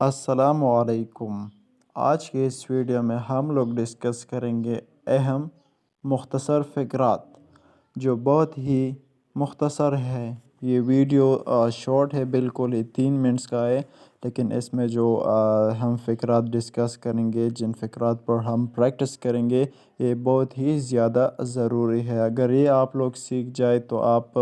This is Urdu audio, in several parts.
السلام علیکم۔ آج کے اس ویڈیو میں ہم لوگ ڈسکس کریں گے اہم مختصر فقرات، جو بہت ہی مختصر ہے۔ یہ ویڈیو شارٹ ہے، بالکل ہی 3 منٹس کا ہے، لیکن اس میں جو ہم فقرات ڈسکس کریں گے، جن فقرات پر ہم پریکٹس کریں گے، یہ بہت ہی زیادہ ضروری ہے۔ اگر یہ آپ لوگ سیکھ جائے تو آپ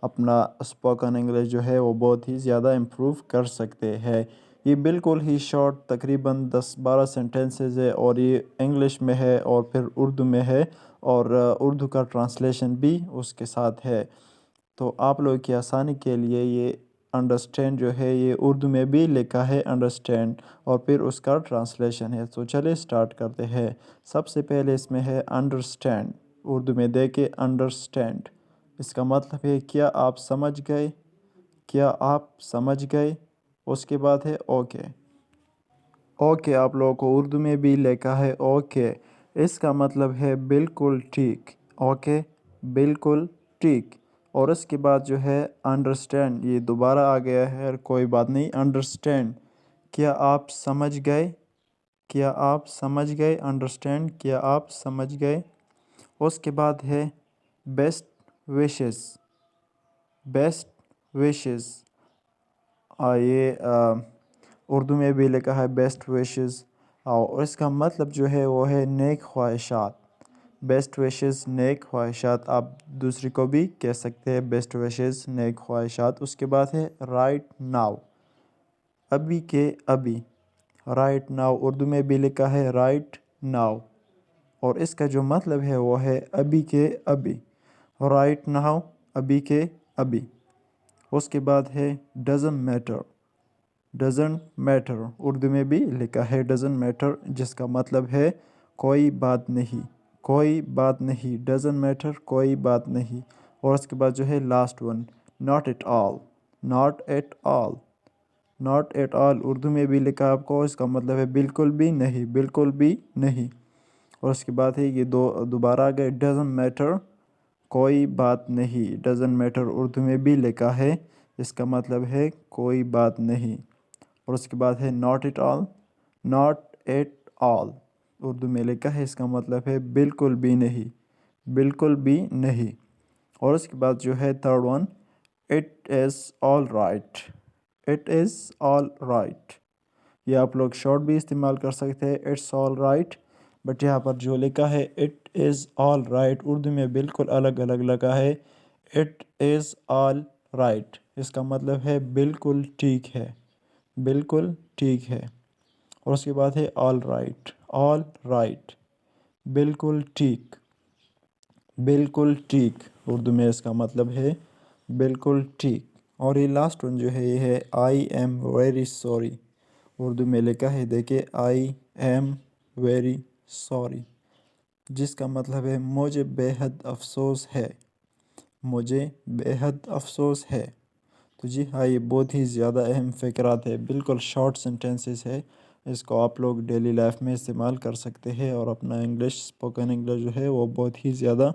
اپنا اسپوکن انگلش جو ہے وہ بہت ہی زیادہ امپروو کر سکتے ہیں۔ یہ بالکل ہی شارٹ، تقریباً 10-12 سینٹنسز ہے، اور یہ انگلش میں ہے اور پھر اردو میں ہے، اور اردو کا ٹرانسلیشن بھی اس کے ساتھ ہے۔ تو آپ لوگ کی آسانی کے لیے یہ انڈرسٹینڈ جو ہے یہ اردو میں بھی لکھا ہے، انڈرسٹینڈ، اور پھر اس کا ٹرانسلیشن ہے۔ تو چلے سٹارٹ کرتے ہیں۔ سب سے پہلے اس میں ہے انڈرسٹینڈ، اردو میں دیکھیں انڈرسٹینڈ، اس کا مطلب ہے کیا آپ سمجھ گئے، کیا آپ سمجھ گئے۔ اس کے بعد ہے اوکے۔ اوکے آپ لوگوں کو اردو میں بھی لکھا ہے اوکے، اس کا مطلب ہے بالکل ٹھیک۔ اوکے، بالکل ٹھیک۔ اور اس کے بعد جو ہے انڈرسٹینڈ، یہ دوبارہ آ گیا ہے، کوئی بات نہیں۔ انڈرسٹینڈ، کیا آپ سمجھ گئے، کیا آپ سمجھ گئے۔ انڈرسٹینڈ، کیا آپ سمجھ گئے۔ اس کے بعد ہے بیسٹ وشز، بیسٹ وشز، یہ اردو میں بھی لکھا ہے بیسٹ وشز، اور اس کا مطلب جو ہے وہ ہے نیک خواہشات۔ بیسٹ وشز، نیک خواہشات، آپ دوسری کو بھی کہہ سکتے ہیں بیسٹ وشز، نیک خواہشات۔ اس کے بعد ہے رائٹ ناؤ، ابھی کے ابھی، رائٹ ناؤ، اردو میں بھی لکھا ہے رائٹ ناؤ، اور اس کا جو مطلب ہے وہ ہے ابھی کے ابھی، رائٹ ناؤ، ابھی کے ابھی۔ اس کے بعد ہے doesn't matter, doesn't matter, Urdu میں بھی لکھا ہے ڈزنٹ میٹر، جس کا مطلب ہے کوئی بات نہیں، کوئی بات نہیں، ڈزنٹ میٹر، کوئی بات نہیں۔ اور اس کے بعد جو ہے last one, not at all, not at all, not at all, Urdu میں بھی لکھا آپ کو، اس کا مطلب ہے بالکل بھی نہیں، بالکل بھی نہیں۔ اور اس کے بعد ہے یہ دوبارہ آ گئے ڈزنٹ میٹر، کوئی بات نہیں، ڈزنٹ میٹر، اردو میں بھی لکھا ہے، اس کا مطلب ہے کوئی بات نہیں۔ اور اس کے بعد ہے not at all, not at all, Urdu میں لکھا ہے، اس کا مطلب ہے بالکل بھی نہیں، بالکل بھی نہیں۔ اور اس کے بعد جو ہے third one, it is all right, it is all right, یہ آپ لوگ شارٹ بھی استعمال کر سکتے ہیں، اٹس آل رائٹ، بٹ یہاں پر جو لکھا ہے it is all right, Urdu میں بالکل الگ الگ لگا ہے، اٹ از آل رائٹ، اس کا مطلب ہے بالکل ٹھیک ہے، بالکل ٹھیک ہے۔ اور اس کے بعد ہے آل رائٹ، آل رائٹ، بالکل ٹھیک، بالکل ٹھیک، اردو میں اس کا مطلب ہے بالکل ٹھیک۔ اور یہ لاسٹ ون جو ہے یہ ہے I am very sorry, Urdu میں لکھا ہے دیکھیں آئی ایم ویری سوری، جس کا مطلب ہے مجھے بے حد افسوس ہے، مجھے بے حد افسوس ہے۔ تو جی ہاں، یہ بہت ہی زیادہ اہم فقرات ہے، بالکل شارٹ سینٹنسز ہے، اس کو آپ لوگ ڈیلی لائف میں استعمال کر سکتے ہیں، اور اپنا انگلش، اسپوکن انگلش جو ہے وہ بہت ہی زیادہ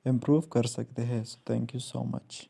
امپروو کر سکتے ہیں۔ Thank you so much.